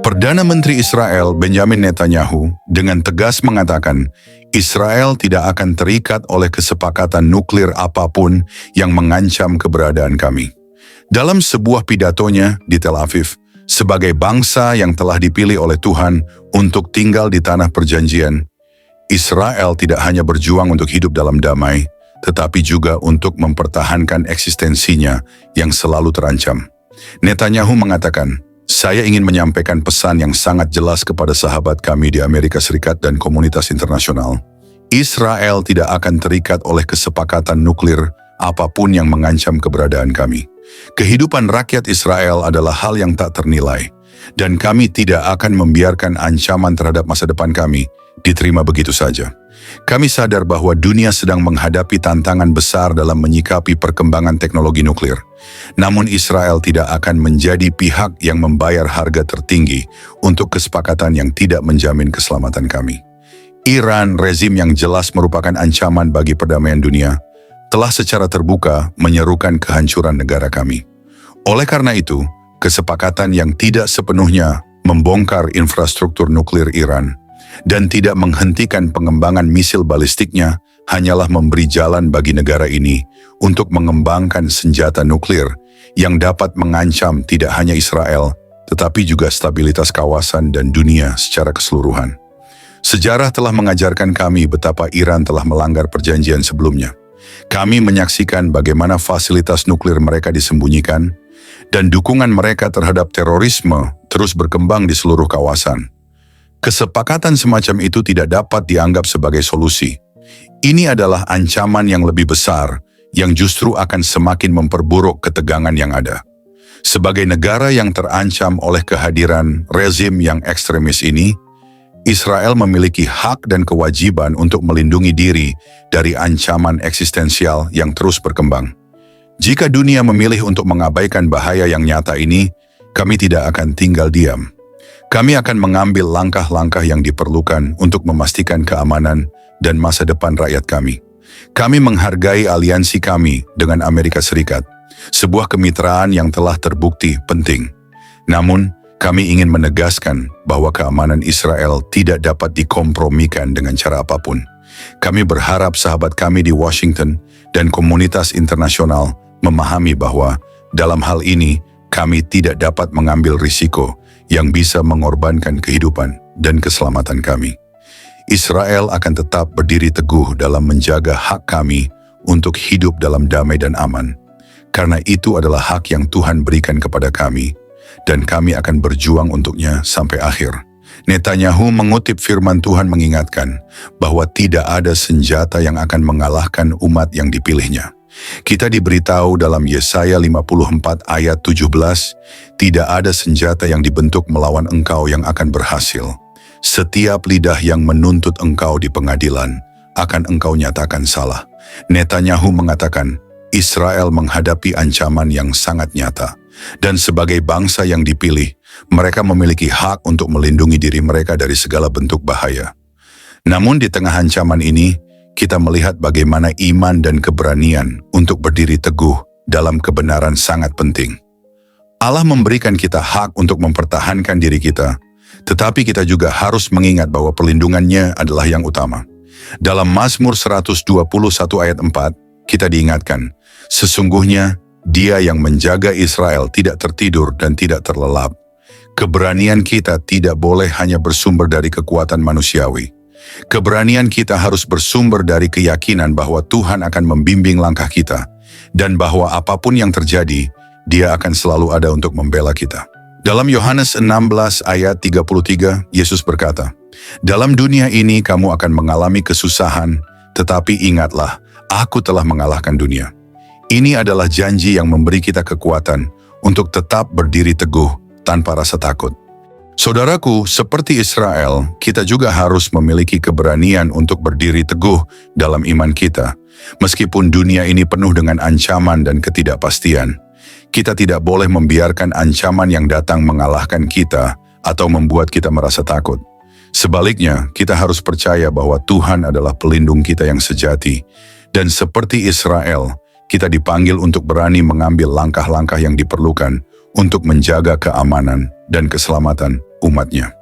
Perdana Menteri Israel Benjamin Netanyahu dengan tegas mengatakan Israel tidak akan terikat oleh kesepakatan nuklir apapun yang mengancam keberadaan kami. Dalam sebuah pidatonya di Tel Aviv, sebagai bangsa yang telah dipilih oleh Tuhan untuk tinggal di tanah perjanjian, Israel tidak hanya berjuang untuk hidup dalam damai, tetapi juga untuk mempertahankan eksistensinya yang selalu terancam. Netanyahu mengatakan, "Saya ingin menyampaikan pesan yang sangat jelas kepada sahabat kami di Amerika Serikat dan komunitas internasional. Israel tidak akan terikat oleh kesepakatan nuklir apapun yang mengancam keberadaan kami. Kehidupan rakyat Israel adalah hal yang tak ternilai, dan kami tidak akan membiarkan ancaman terhadap masa depan kami diterima begitu saja. Kami sadar bahwa dunia sedang menghadapi tantangan besar dalam menyikapi perkembangan teknologi nuklir. Namun Israel tidak akan menjadi pihak yang membayar harga tertinggi untuk kesepakatan yang tidak menjamin keselamatan kami. Iran, rezim yang jelas merupakan ancaman bagi perdamaian dunia, telah secara terbuka menyerukan kehancuran negara kami. Oleh karena itu, kesepakatan yang tidak sepenuhnya membongkar infrastruktur nuklir Iran dan tidak menghentikan pengembangan misil balistiknya hanyalah memberi jalan bagi negara ini untuk mengembangkan senjata nuklir yang dapat mengancam tidak hanya Israel, tetapi juga stabilitas kawasan dan dunia secara keseluruhan. Sejarah telah mengajarkan kami betapa Iran telah melanggar perjanjian sebelumnya. Kami menyaksikan bagaimana fasilitas nuklir mereka disembunyikan dan dukungan mereka terhadap terorisme terus berkembang di seluruh kawasan. Kesepakatan semacam itu tidak dapat dianggap sebagai solusi. Ini adalah ancaman yang lebih besar yang justru akan semakin memperburuk ketegangan yang ada. Sebagai negara yang terancam oleh kehadiran rezim yang ekstremis ini, Israel memiliki hak dan kewajiban untuk melindungi diri dari ancaman eksistensial yang terus berkembang. Jika dunia memilih untuk mengabaikan bahaya yang nyata ini, kami tidak akan tinggal diam. Kami akan mengambil langkah-langkah yang diperlukan untuk memastikan keamanan dan masa depan rakyat kami. Kami menghargai aliansi kami dengan Amerika Serikat, sebuah kemitraan yang telah terbukti penting. Namun, kami ingin menegaskan bahwa keamanan Israel tidak dapat dikompromikan dengan cara apapun. Kami berharap sahabat kami di Washington dan komunitas internasional memahami bahwa dalam hal ini kami tidak dapat mengambil risiko yang bisa mengorbankan kehidupan dan keselamatan kami. Israel akan tetap berdiri teguh dalam menjaga hak kami untuk hidup dalam damai dan aman, karena itu adalah hak yang Tuhan berikan kepada kami, dan kami akan berjuang untuknya sampai akhir. Netanyahu mengutip firman Tuhan mengingatkan bahwa tidak ada senjata yang akan mengalahkan umat yang dipilihnya. Kita diberitahu dalam Yesaya 54 ayat 17, tidak ada senjata yang dibentuk melawan engkau yang akan berhasil. Setiap lidah yang menuntut engkau di pengadilan akan engkau nyatakan salah. Netanyahu mengatakan, Israel menghadapi ancaman yang sangat nyata. Dan sebagai bangsa yang dipilih, mereka memiliki hak untuk melindungi diri mereka dari segala bentuk bahaya. Namun di tengah ancaman ini, kita melihat bagaimana iman dan keberanian untuk berdiri teguh dalam kebenaran sangat penting. Allah memberikan kita hak untuk mempertahankan diri kita, tetapi kita juga harus mengingat bahwa perlindungannya adalah yang utama. Dalam Mazmur 121 ayat 4, kita diingatkan, sesungguhnya Dia yang menjaga Israel tidak tertidur dan tidak terlelap. Keberanian kita tidak boleh hanya bersumber dari kekuatan manusiawi. Keberanian kita harus bersumber dari keyakinan bahwa Tuhan akan membimbing langkah kita, dan bahwa apapun yang terjadi, Dia akan selalu ada untuk membela kita. Dalam Yohanes 16 ayat 33, Yesus berkata, dalam dunia ini kamu akan mengalami kesusahan, tetapi ingatlah, Aku telah mengalahkan dunia. Ini adalah janji yang memberi kita kekuatan untuk tetap berdiri teguh tanpa rasa takut. Saudaraku, seperti Israel, kita juga harus memiliki keberanian untuk berdiri teguh dalam iman kita. Meskipun dunia ini penuh dengan ancaman dan ketidakpastian, kita tidak boleh membiarkan ancaman yang datang mengalahkan kita atau membuat kita merasa takut. Sebaliknya, kita harus percaya bahwa Tuhan adalah pelindung kita yang sejati. Dan seperti Israel, kita dipanggil untuk berani mengambil langkah-langkah yang diperlukan untuk menjaga keamanan dan keselamatan umatnya.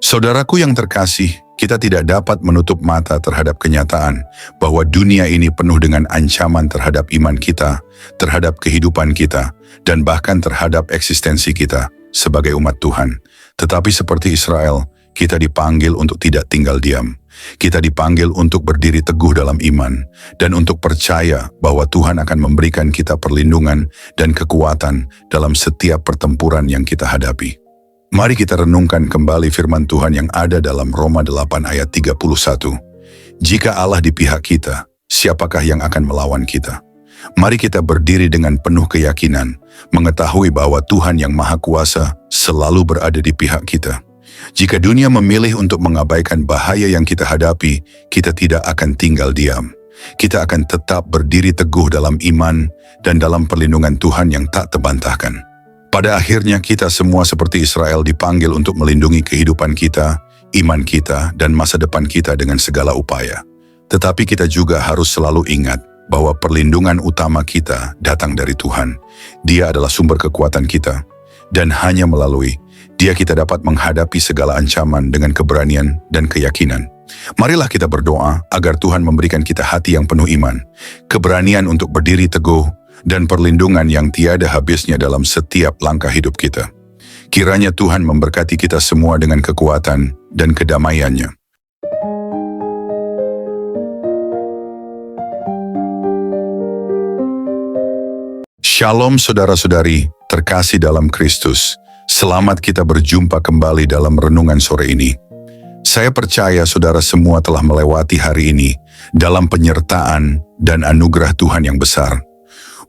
Saudaraku yang terkasih, kita tidak dapat menutup mata terhadap kenyataan bahwa dunia ini penuh dengan ancaman terhadap iman kita, terhadap kehidupan kita, dan bahkan terhadap eksistensi kita sebagai umat Tuhan. Tetapi seperti Israel, kita dipanggil untuk tidak tinggal diam. Kita dipanggil untuk berdiri teguh dalam iman dan untuk percaya bahwa Tuhan akan memberikan kita perlindungan dan kekuatan dalam setiap pertempuran yang kita hadapi. Mari kita renungkan kembali firman Tuhan yang ada dalam Roma 8 ayat 31. Jika Allah di pihak kita, siapakah yang akan melawan kita? Mari kita berdiri dengan penuh keyakinan, mengetahui bahwa Tuhan yang Maha Kuasa selalu berada di pihak kita. Jika dunia memilih untuk mengabaikan bahaya yang kita hadapi, kita tidak akan tinggal diam. Kita akan tetap berdiri teguh dalam iman dan dalam perlindungan Tuhan yang tak terbantahkan. Pada akhirnya kita semua seperti Israel dipanggil untuk melindungi kehidupan kita, iman kita, dan masa depan kita dengan segala upaya. Tetapi kita juga harus selalu ingat bahwa perlindungan utama kita datang dari Tuhan. Dia adalah sumber kekuatan kita, dan hanya melalui Dia kita dapat menghadapi segala ancaman dengan keberanian dan keyakinan. Marilah kita berdoa agar Tuhan memberikan kita hati yang penuh iman, keberanian untuk berdiri teguh, dan perlindungan yang tiada habisnya dalam setiap langkah hidup kita. Kiranya Tuhan memberkati kita semua dengan kekuatan dan kedamaiannya. Shalom saudara-saudari, terkasih dalam Kristus. Selamat kita berjumpa kembali dalam renungan sore ini. Saya percaya saudara semua telah melewati hari ini dalam penyertaan dan anugerah Tuhan yang besar.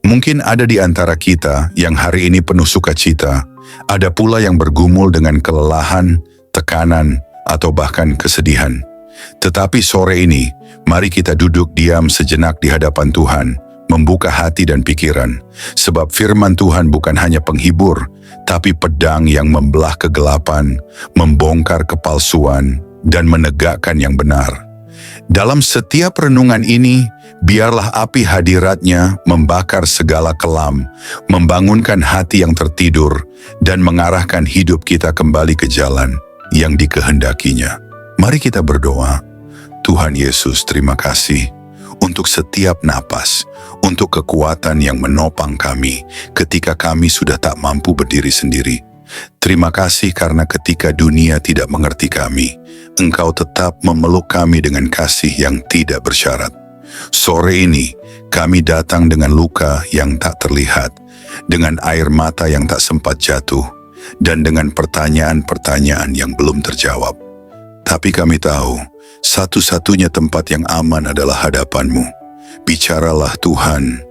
Mungkin ada di antara kita yang hari ini penuh sukacita, ada pula yang bergumul dengan kelelahan, tekanan, atau bahkan kesedihan. Tetapi sore ini, mari kita duduk diam sejenak di hadapan Tuhan, membuka hati dan pikiran, sebab firman Tuhan bukan hanya penghibur, tapi pedang yang membelah kegelapan, membongkar kepalsuan, dan menegakkan yang benar. Dalam setiap renungan ini, biarlah api hadiratnya membakar segala kelam, membangunkan hati yang tertidur, dan mengarahkan hidup kita kembali ke jalan yang dikehendakinya. Mari kita berdoa. Tuhan Yesus, terima kasih untuk setiap napas, untuk kekuatan yang menopang kami ketika kami sudah tak mampu berdiri sendiri. Terima kasih karena ketika dunia tidak mengerti kami, Engkau tetap memeluk kami dengan kasih yang tidak bersyarat. Sore ini, kami datang dengan luka yang tak terlihat, dengan air mata yang tak sempat jatuh, dan dengan pertanyaan-pertanyaan yang belum terjawab. Tapi kami tahu, satu-satunya tempat yang aman adalah hadapan-Mu. Bicaralah Tuhan,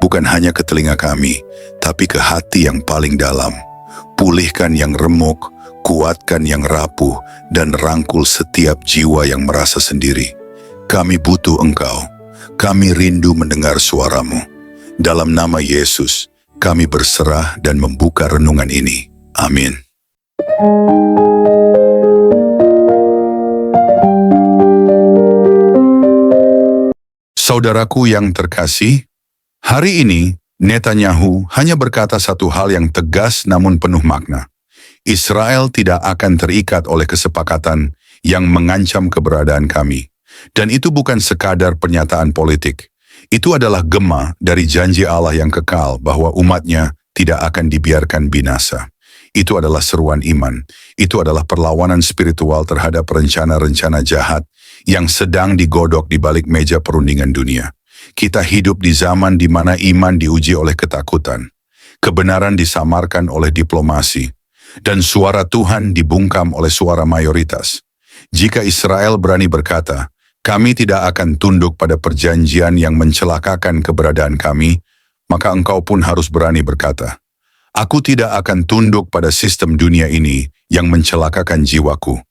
bukan hanya ke telinga kami, tapi ke hati yang paling dalam. Pulihkan yang remuk, kuatkan yang rapuh, dan rangkul setiap jiwa yang merasa sendiri. Kami butuh Engkau, kami rindu mendengar suara-Mu. Dalam nama Yesus, kami berserah dan membuka renungan ini. Amin. Saudaraku yang terkasih, hari ini Netanyahu hanya berkata satu hal yang tegas namun penuh makna. Israel tidak akan terikat oleh kesepakatan yang mengancam keberadaan kami. Dan itu bukan sekadar pernyataan politik. Itu adalah gema dari janji Allah yang kekal bahwa umatnya tidak akan dibiarkan binasa. Itu adalah seruan iman. Itu adalah perlawanan spiritual terhadap rencana-rencana jahat yang sedang digodok di balik meja perundingan dunia. Kita hidup di zaman di mana iman diuji oleh ketakutan, kebenaran disamarkan oleh diplomasi, dan suara Tuhan dibungkam oleh suara mayoritas. Jika Israel berani berkata, kami tidak akan tunduk pada perjanjian yang mencelakakan keberadaan kami, maka engkau pun harus berani berkata, aku tidak akan tunduk pada sistem dunia ini yang mencelakakan jiwaku.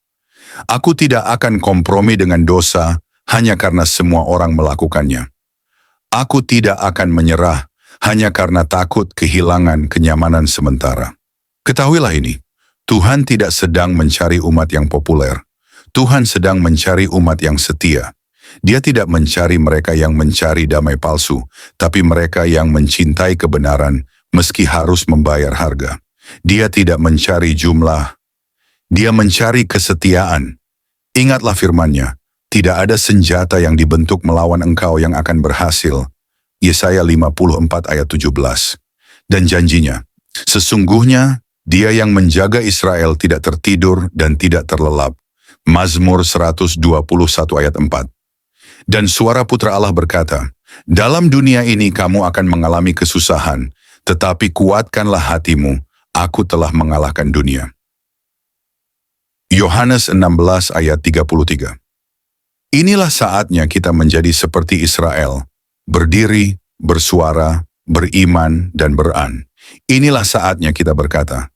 Aku tidak akan kompromi dengan dosa hanya karena semua orang melakukannya. Aku tidak akan menyerah hanya karena takut kehilangan kenyamanan sementara. Ketahuilah ini, Tuhan tidak sedang mencari umat yang populer. Tuhan sedang mencari umat yang setia. Dia tidak mencari mereka yang mencari damai palsu, tapi mereka yang mencintai kebenaran, meski harus membayar harga. Dia tidak mencari jumlah, dia mencari kesetiaan. Ingatlah firman-Nya, tidak ada senjata yang dibentuk melawan engkau yang akan berhasil. Yesaya 54 ayat 17. Dan janjinya, sesungguhnya Dia yang menjaga Israel tidak tertidur dan tidak terlelap. Mazmur 121 ayat 4. Dan suara putra Allah berkata, dalam dunia ini kamu akan mengalami kesusahan, tetapi kuatkanlah hatimu, aku telah mengalahkan dunia. Yohanes 16 ayat 33. Inilah saatnya kita menjadi seperti Israel, berdiri, bersuara, beriman, dan beran. Inilah saatnya kita berkata,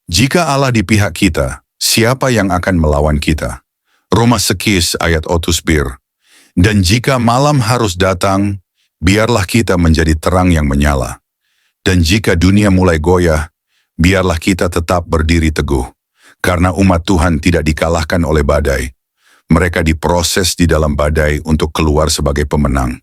jika Allah di pihak kita, siapa yang akan melawan kita? Roma sekis ayat otus bir. Dan jika malam harus datang, biarlah kita menjadi terang yang menyala. Dan jika dunia mulai goyah, biarlah kita tetap berdiri teguh. Karena umat Tuhan tidak dikalahkan oleh badai. Mereka diproses di dalam badai untuk keluar sebagai pemenang.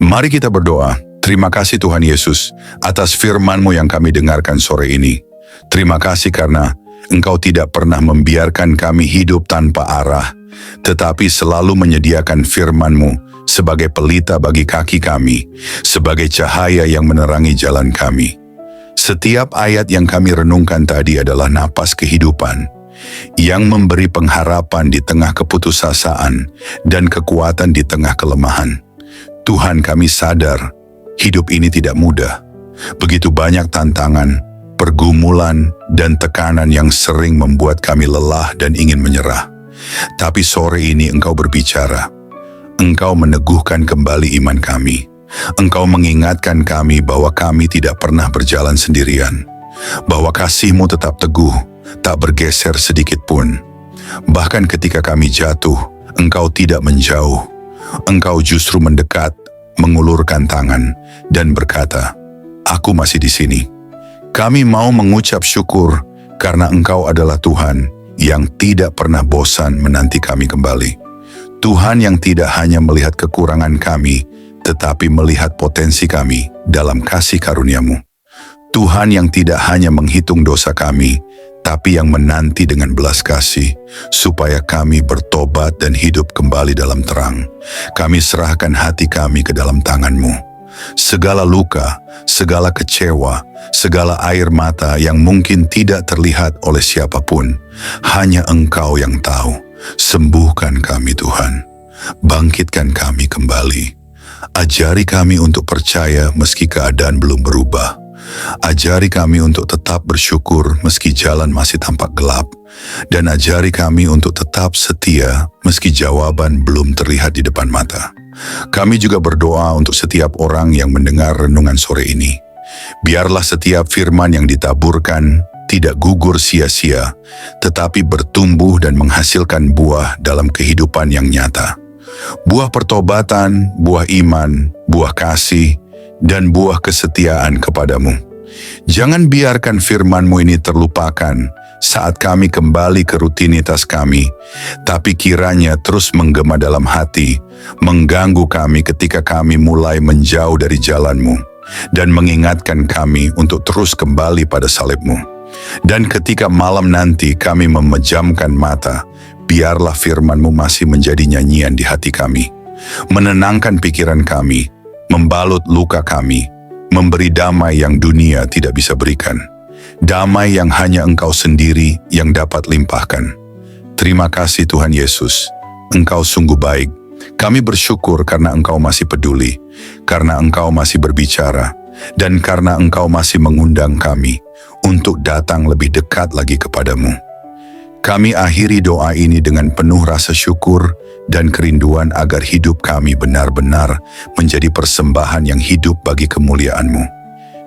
Mari kita berdoa. Terima kasih Tuhan Yesus atas firman-Mu yang kami dengarkan sore ini. Terima kasih karena Engkau tidak pernah membiarkan kami hidup tanpa arah, tetapi selalu menyediakan firman-Mu sebagai pelita bagi kaki kami, sebagai cahaya yang menerangi jalan kami. Setiap ayat yang kami renungkan tadi adalah napas kehidupan, yang memberi pengharapan di tengah keputusasaan dan kekuatan di tengah kelemahan. Tuhan, kami sadar, hidup ini tidak mudah. Begitu banyak tantangan, pergumulan, dan tekanan yang sering membuat kami lelah dan ingin menyerah. Tapi sore ini Engkau berbicara. Engkau meneguhkan kembali iman kami. Engkau mengingatkan kami bahwa kami tidak pernah berjalan sendirian. Bahwa kasih-Mu tetap teguh, tak bergeser sedikit pun. Bahkan ketika kami jatuh, Engkau tidak menjauh. Engkau justru mendekat, mengulurkan tangan, dan berkata, aku masih di sini. Kami mau mengucap syukur karena Engkau adalah Tuhan yang tidak pernah bosan menanti kami kembali. Tuhan yang tidak hanya melihat kekurangan kami, tetapi melihat potensi kami dalam kasih karunia-Mu. Tuhan yang tidak hanya menghitung dosa kami, tapi yang menanti dengan belas kasih, supaya kami bertobat dan hidup kembali dalam terang. Kami serahkan hati kami ke dalam tangan-Mu. Segala luka, segala kecewa, segala air mata yang mungkin tidak terlihat oleh siapapun, hanya Engkau yang tahu. Sembuhkan kami Tuhan, bangkitkan kami kembali. Ajari kami untuk percaya meski keadaan belum berubah. Ajari kami untuk tetap bersyukur meski jalan masih tampak gelap. Dan ajari kami untuk tetap setia meski jawaban belum terlihat di depan mata. Kami juga berdoa untuk setiap orang yang mendengar renungan sore ini. Biarlah setiap firman yang ditaburkan tidak gugur sia-sia, tetapi bertumbuh dan menghasilkan buah dalam kehidupan yang nyata. Buah pertobatan, buah iman, buah kasih, dan buah kesetiaan kepadamu. Jangan biarkan firman-Mu ini terlupakan saat kami kembali ke rutinitas kami, tapi kiranya terus menggema dalam hati, mengganggu kami ketika kami mulai menjauh dari jalan-Mu, dan mengingatkan kami untuk terus kembali pada salib-Mu. Dan ketika malam nanti kami memejamkan mata, biarlah firman-Mu masih menjadi nyanyian di hati kami, menenangkan pikiran kami, membalut luka kami, memberi damai yang dunia tidak bisa berikan. Damai yang hanya Engkau sendiri yang dapat limpahkan. Terima kasih Tuhan Yesus, Engkau sungguh baik. Kami bersyukur karena Engkau masih peduli, karena Engkau masih berbicara, dan karena Engkau masih mengundang kami untuk datang lebih dekat lagi kepadamu. Kami akhiri doa ini dengan penuh rasa syukur dan kerinduan agar hidup kami benar-benar menjadi persembahan yang hidup bagi kemuliaan-Mu.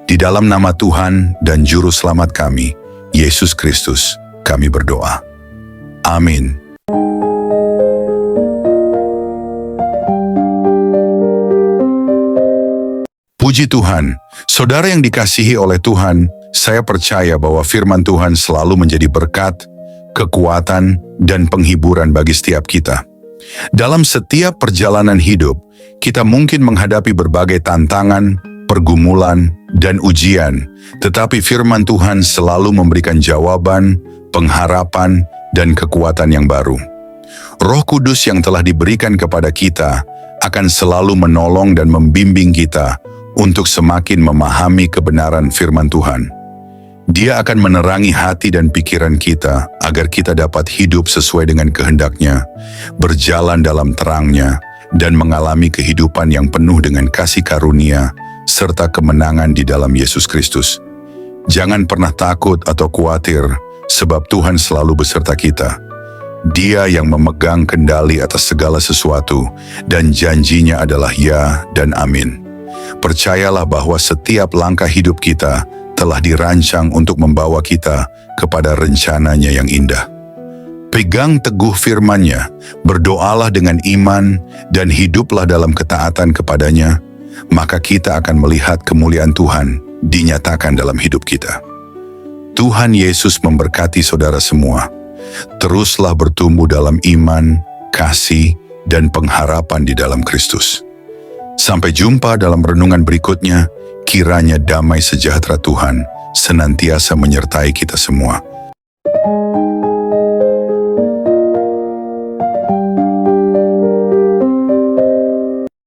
Di dalam nama Tuhan dan Juru Selamat kami, Yesus Kristus, kami berdoa. Amin. Puji Tuhan, saudara yang dikasihi oleh Tuhan, saya percaya bahwa firman Tuhan selalu menjadi berkat, kekuatan, dan penghiburan bagi setiap kita. Dalam setiap perjalanan hidup, kita mungkin menghadapi berbagai tantangan, pergumulan, dan ujian, tetapi firman Tuhan selalu memberikan jawaban, pengharapan, dan kekuatan yang baru. Roh Kudus yang telah diberikan kepada kita akan selalu menolong dan membimbing kita untuk semakin memahami kebenaran firman Tuhan. Dia akan menerangi hati dan pikiran kita agar kita dapat hidup sesuai dengan kehendak-Nya, berjalan dalam terang-Nya, dan mengalami kehidupan yang penuh dengan kasih karunia serta kemenangan di dalam Yesus Kristus. Jangan pernah takut atau khawatir, sebab Tuhan selalu beserta kita. Dia yang memegang kendali atas segala sesuatu, dan janjinya adalah ya dan amin. Percayalah bahwa setiap langkah hidup kita telah dirancang untuk membawa kita kepada rencananya yang indah. Pegang teguh firman-Nya, berdoalah dengan iman, dan hiduplah dalam ketaatan kepadanya, maka kita akan melihat kemuliaan Tuhan dinyatakan dalam hidup kita. Tuhan Yesus memberkati saudara semua. Teruslah bertumbuh dalam iman, kasih, dan pengharapan di dalam Kristus. Sampai jumpa dalam renungan berikutnya. Kiranya damai sejahtera Tuhan senantiasa menyertai kita semua.